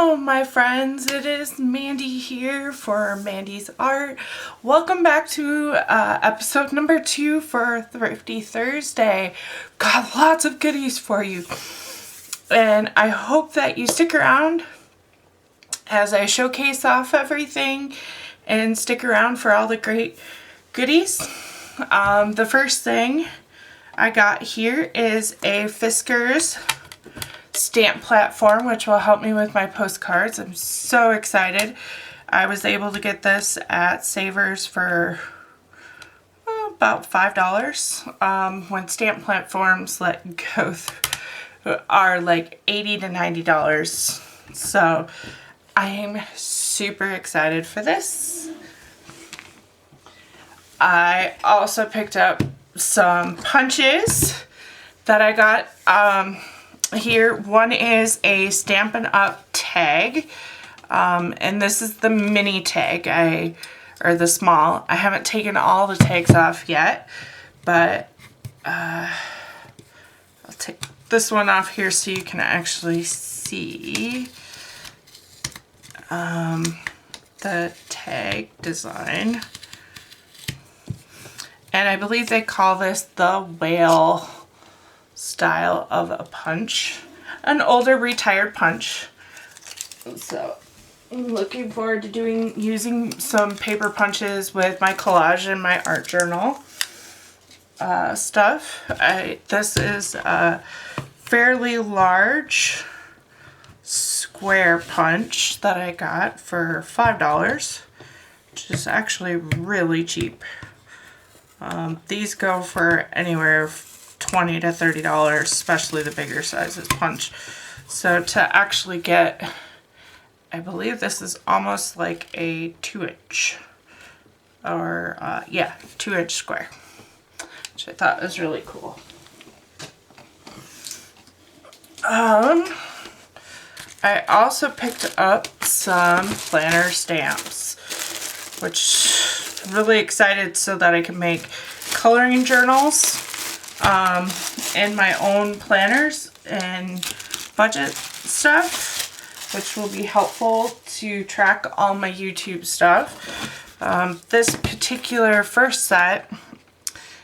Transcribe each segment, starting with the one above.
Hello my friends, it is Mandy here for Mandy's Art. Welcome back to episode number 2 for Thrifty Thursday. Got lots of goodies for you. And I hope that you stick around as I showcase off everything and stick around for all the great goodies. The first thing I got here is a Fiskars stamp platform, which will help me with my postcards. I'm so excited. I was able to get this at Savers for about $5 when stamp platforms let go are like $80 to $90. So I'm super excited for this. I also picked up some punches that I got here. One is a Stampin' Up! Tag, and this is the mini tag, or the small. I haven't taken all the tags off yet, but I'll take this one off here so you can actually see the tag design. And I believe they call this the whale style of a punch, an older retired punch. So I'm looking forward to using some paper punches with my collage and my art journal stuff. This is a fairly large square punch that I got for $5, which is actually really cheap. These go for anywhere $20 to $30, especially the bigger sizes punch. So to actually get, I believe this is almost like a 2-inch, or yeah, 2-inch square, which I thought was really cool. I also picked up some planner stamps, which I'm really excited so that I can make coloring journals and my own planners and budget stuff, which will be helpful to track all my YouTube stuff. This particular first set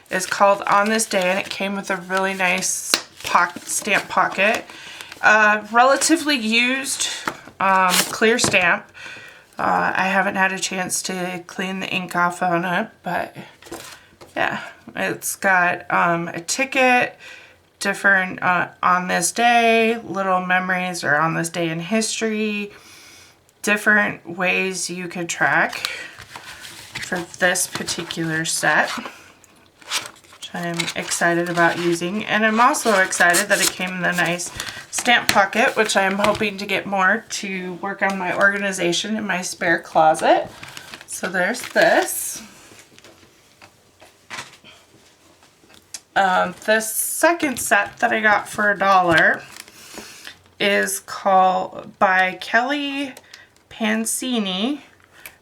is called On This Day, and it came with a really nice stamp pocket. Relatively used clear stamp. I haven't had a chance to clean the ink off on it, but yeah, it's got a ticket, different on this day, little memories, or on this day in history, different ways you could track for this particular set, which I'm excited about using. And I'm also excited that it came in the nice stamp pocket, which I'm hoping to get more to work on my organization in my spare closet. So there's this. This second set that I got for $1 is called by Kelly Pancini,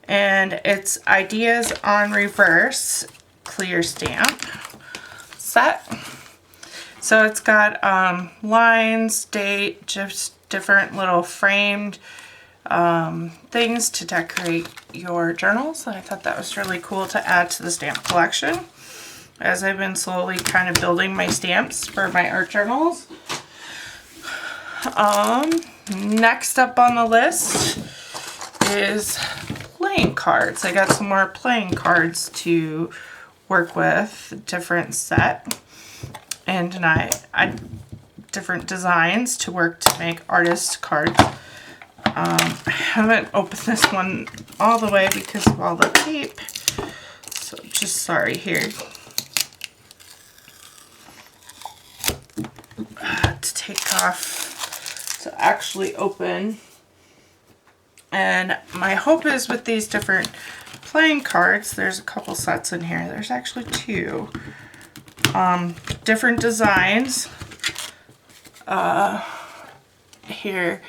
and it's Ideas on Reverse clear stamp set. So it's got lines, date, just different little framed things to decorate your journals. I thought that was really cool to add to the stamp collection, as I've been slowly kind of building my stamps for my art journals. Next up on the list is playing cards. I got some more playing cards to work with, different set, and different designs to work to make artist cards. I haven't opened this one all the way because of all the tape, so just sorry here. To take off to actually open. And my hope is with these different playing cards, there's a couple sets in here. There's actually 2. Different designs. Here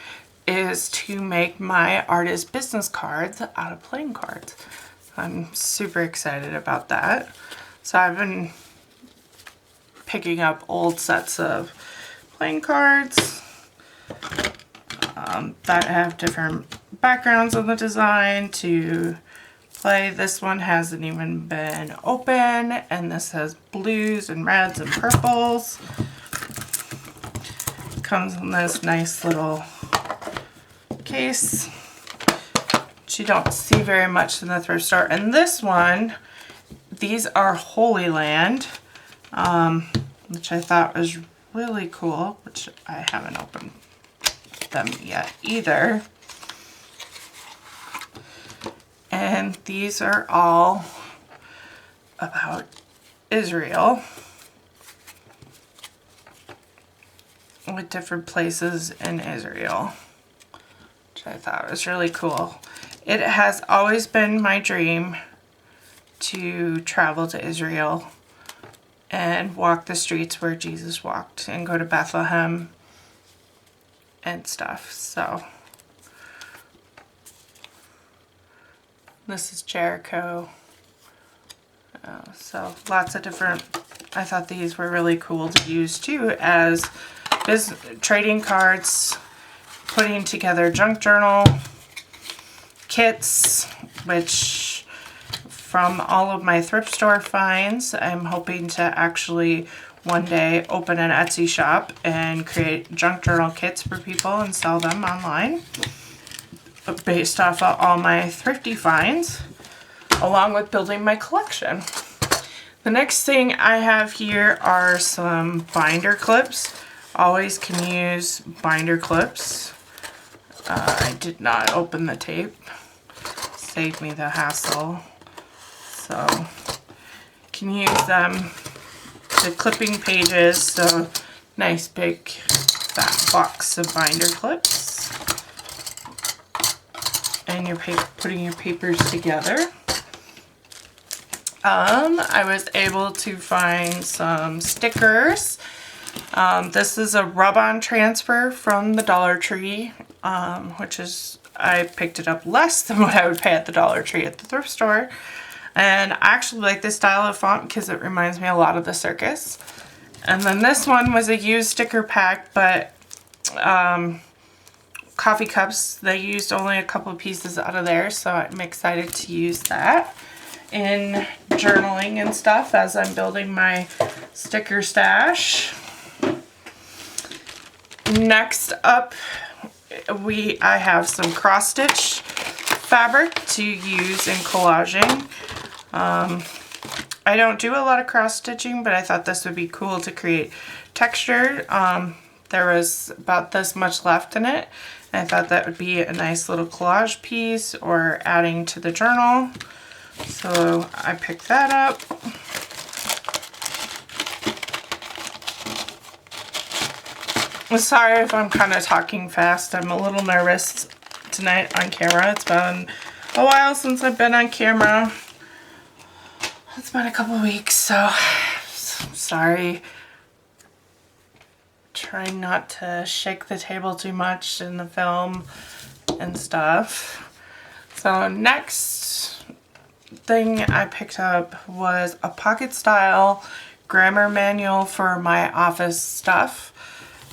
is to make my artist business cards out of playing cards. I'm super excited about that. So I've been picking up old sets of playing cards, that have different backgrounds on the design to play. This one hasn't even been open, and this has blues and reds and purples. Comes in this nice little case, which you don't see very much in the thrift store. And this one, these are Holy Land, which I thought was really cool, which I haven't opened them yet either. And these are all about Israel, with different places in Israel, which I thought was really cool. It has always been my dream to travel to Israel and walk the streets where Jesus walked and go to Bethlehem and stuff. So this is Jericho. So lots of different, I thought these were really cool to use too as trading cards, putting together junk journal kits, which from all of my thrift store finds, I'm hoping to actually one day open an Etsy shop and create junk journal kits for people and sell them online based off of all my Thrifty finds, along with building my collection. The next thing I have here are some binder clips. Always can use binder clips. I did not open the tape. Saved me the hassle. So, can use them to clipping pages. So, nice big fat box of binder clips. And you're putting your papers together. I was able to find some stickers. This is a rub-on transfer from the Dollar Tree, which is, I picked it up less than what I would pay at the Dollar Tree at the thrift store. And I actually like this style of font because it reminds me a lot of the circus. And then this one was a used sticker pack, but coffee cups, they used only a couple of pieces out of there, so I'm excited to use that in journaling and stuff as I'm building my sticker stash. Next up, I have some cross stitch fabric to use in collaging. I don't do a lot of cross stitching, but I thought this would be cool to create texture. There was about this much left in it. And I thought that would be a nice little collage piece or adding to the journal. So I picked that up. I'm sorry if I'm kind of talking fast. I'm a little nervous tonight on camera. It's been a while since I've been on camera. It's been a couple weeks, so sorry. Trying not to shake the table too much in the film and stuff. So next thing I picked up was a pocket style grammar manual for my office stuff.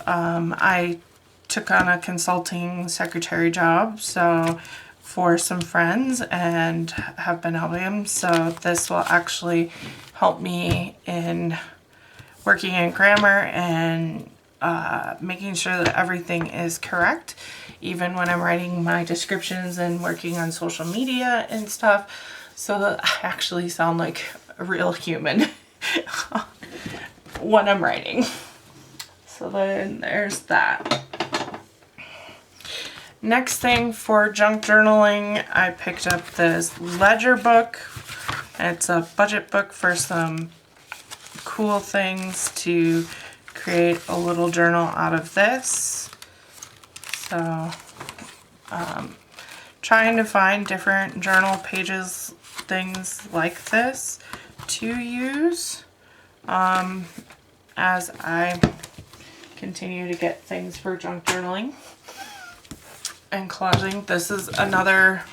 I took on a consulting secretary job, so for some friends, and have been helping them. So this will actually help me in working in grammar and making sure that everything is correct, even when I'm writing my descriptions and working on social media and stuff, so that I actually sound like a real human when I'm writing. So then there's that. Next thing for junk journaling, I picked up this ledger book. It's a budget book for some cool things to create a little journal out of this. So trying to find different journal pages, things like this to use as I continue to get things for junk journaling and collaging. This is another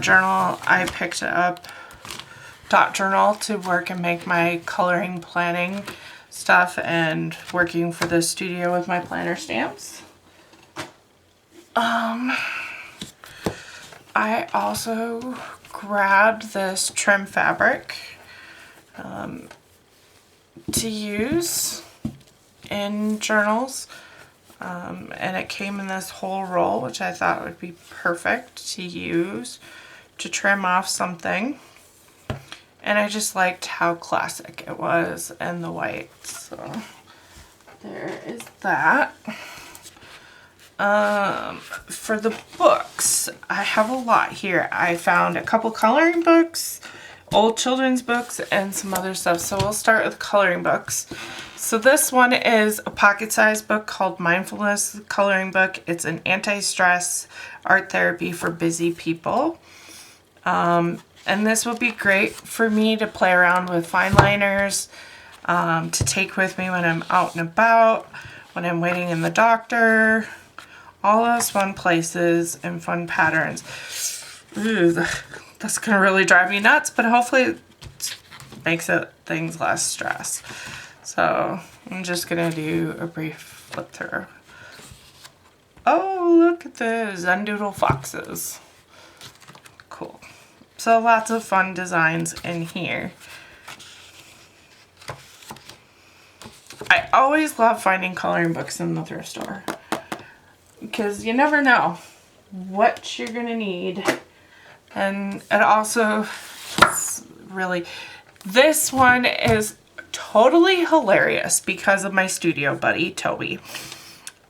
journal I picked up, dot journal, to work and make my coloring planning stuff and working for the studio with my planner stamps. I also grabbed this trim fabric to use in journals, and it came in this whole roll, which I thought would be perfect to use to trim off something. And I just liked how classic it was and the white. So there is that. For the books, I have a lot here. I found a couple coloring books, old children's books, and some other stuff. So we'll start with coloring books. So this one is a pocket-sized book called Mindfulness coloring book. It's an anti-stress art therapy for busy people. And this would be great for me to play around with fine liners, to take with me when I'm out and about, when I'm waiting in the doctor, all those fun places and fun patterns. Ooh, that's going to really drive me nuts, but hopefully it makes things less stress. So I'm just going to do a brief flip through. Oh, look at those Zendoodle foxes. Cool. So lots of fun designs in here. I always love finding coloring books in the thrift store because you never know what you're gonna need. And it also really, this one is totally hilarious because of my studio buddy Toby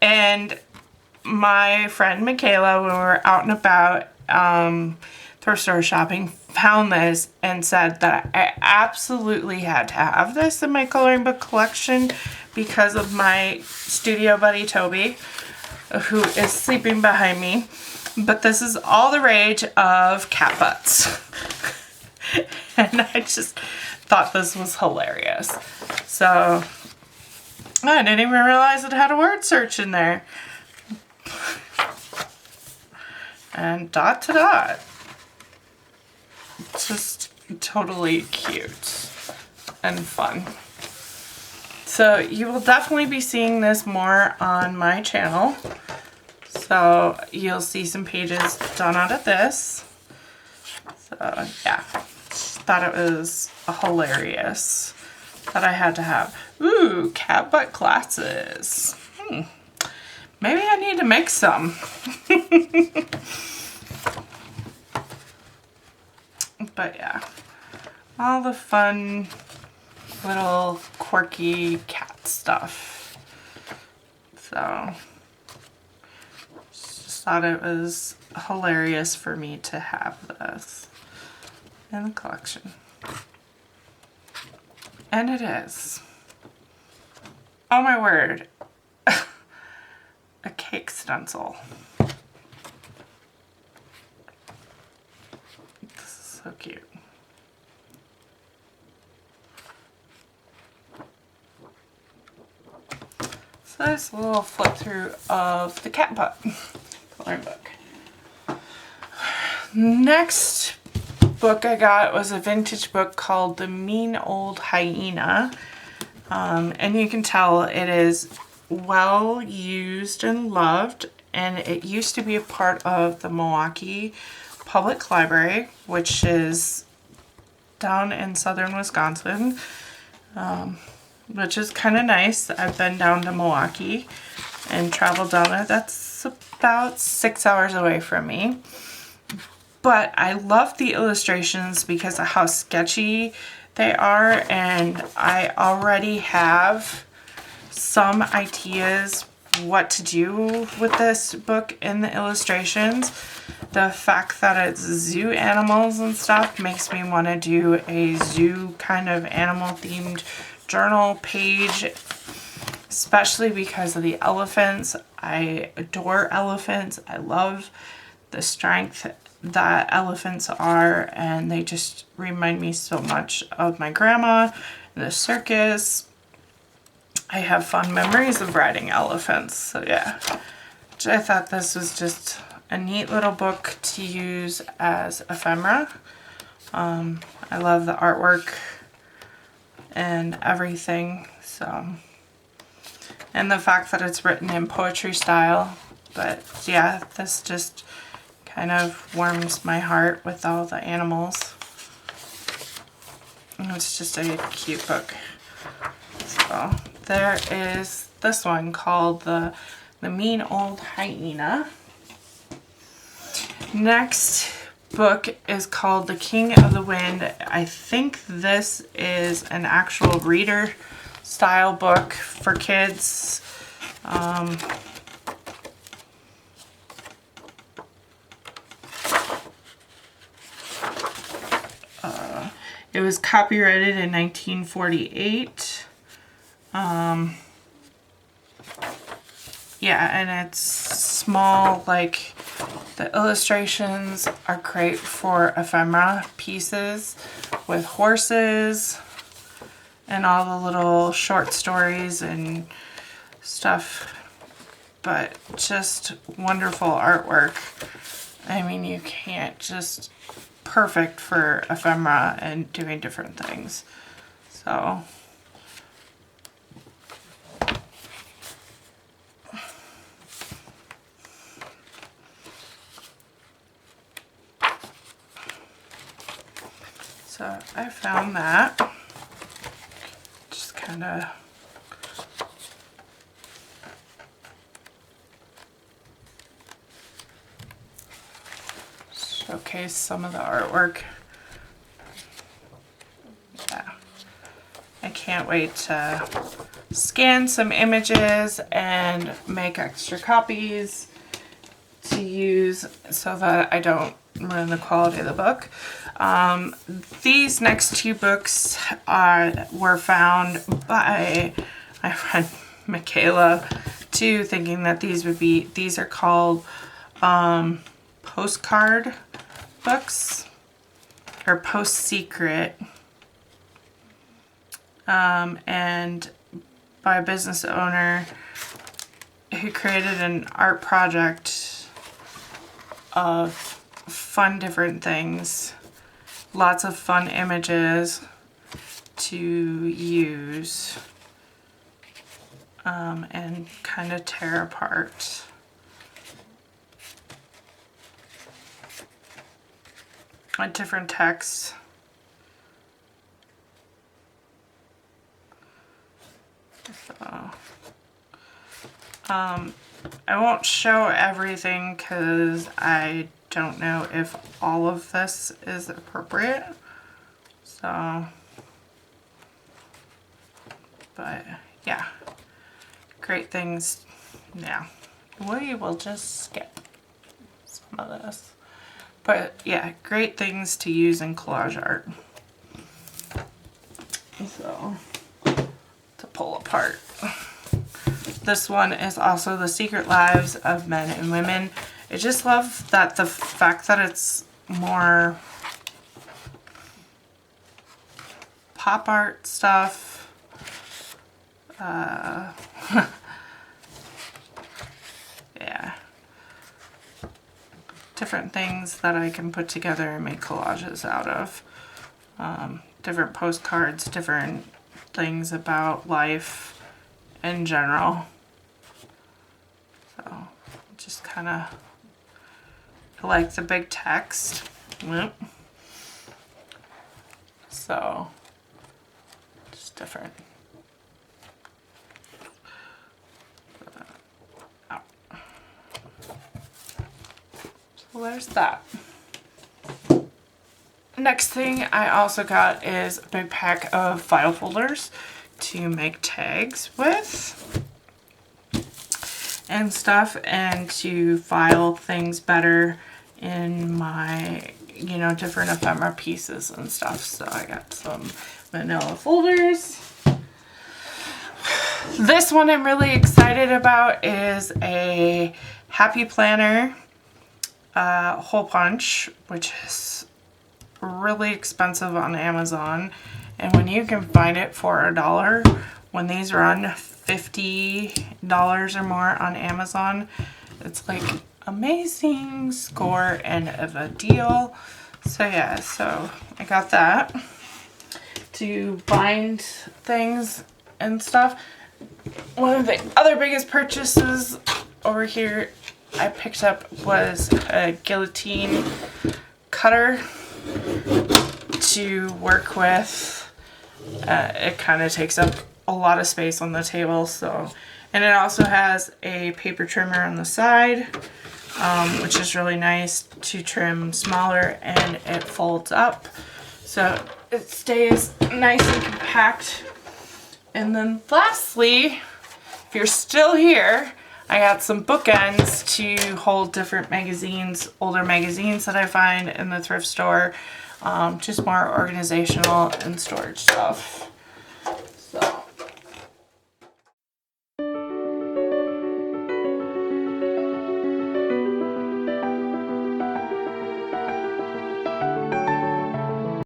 and my friend Michaela. When we were out and about thrift store shopping, found this and said that I absolutely had to have this in my coloring book collection because of my studio buddy Toby, who is sleeping behind me. But this is all the rage of cat butts. And I just thought this was hilarious. So I didn't even realize it had a word search in there. And dot to dot. Just totally cute and fun. So you will definitely be seeing this more on my channel. So you'll see some pages done out of this. So yeah, thought it was hilarious that I had to have. Ooh, cat butt glasses. Maybe I need to make some. But yeah, all the fun little quirky cat stuff. So just thought it was hilarious for me to have this in the collection. And it is. Oh my word. A cake stencil. So cute. So this little flip through of the cat butt coloring book. Next book I got was a vintage book called The Mean Old Hyena. And you can tell it is well used and loved, and it used to be a part of the Milwaukee Public Library, which is down in southern Wisconsin, which is kind of nice. I've been down to Milwaukee and traveled down there. That's about 6 hours away from me. But I love the illustrations because of how sketchy they are, and I already have some ideas what to do with this book in the illustrations. The fact that it's zoo animals and stuff makes me want to do a zoo kind of animal themed journal page, especially because of the elephants. I adore elephants. I love the strength that elephants are, and they just remind me so much of my grandma, the circus. I have fond memories of riding elephants, so yeah. I thought this was just a neat little book to use as ephemera. I love the artwork and everything, so. And the fact that it's written in poetry style But yeah, this just kind of warms my heart with all the animals. And it's just a cute book. So there is this one called the Mean Old Hyena. Next book is called The King of the Wind. I think this is an actual reader style book for kids. It was copyrighted in 1948. Yeah, and it's small, like the illustrations are great for ephemera pieces with horses and all the little short stories and stuff, but just wonderful artwork. I mean, you can't just perfect for ephemera and doing different things. So I found that. Just kind of showcase some of the artwork. Yeah. I can't wait to scan some images and make extra copies to use so that I don't ruin the quality of the book. These next two books were found by my friend Michaela too, thinking that these are called postcard books or PostSecret, and by a business owner who created an art project of fun different things, lots of fun images to use and kind of tear apart. A different text. So, I won't show everything because I don't know if all of this is appropriate. So, but yeah, great things. Yeah, we will just skip some of this. But yeah, great things to use in collage art. So, to pull apart. This one is also The Secret Lives of Men and Women. I just love that the fact that it's more pop art stuff. Yeah. Different things that I can put together and make collages out of. Different postcards, different things about life in general. So, just kind of like the big text. Yep. So, just different. So there's that. Next thing I also got is a big pack of file folders to make tags with and stuff, and to file things better in my, you know, different ephemera pieces and stuff. So I got some manila folders. This one I'm really excited about is a Happy Planner hole punch, which is really expensive on Amazon, and when you can find it for $1, when these run $50 or more on Amazon, it's like amazing score and of a deal. So yeah, so I got that to bind things and stuff. One of the other biggest purchases over here I picked up was a guillotine cutter to work with. It kind of takes up a lot of space on the table, so. And it also has a paper trimmer on the side, which is really nice to trim smaller, and it folds up so it stays nice and compact. And then lastly, if you're still here, I got some bookends to hold different magazines, older magazines that I find in the thrift store. Just more organizational and storage stuff.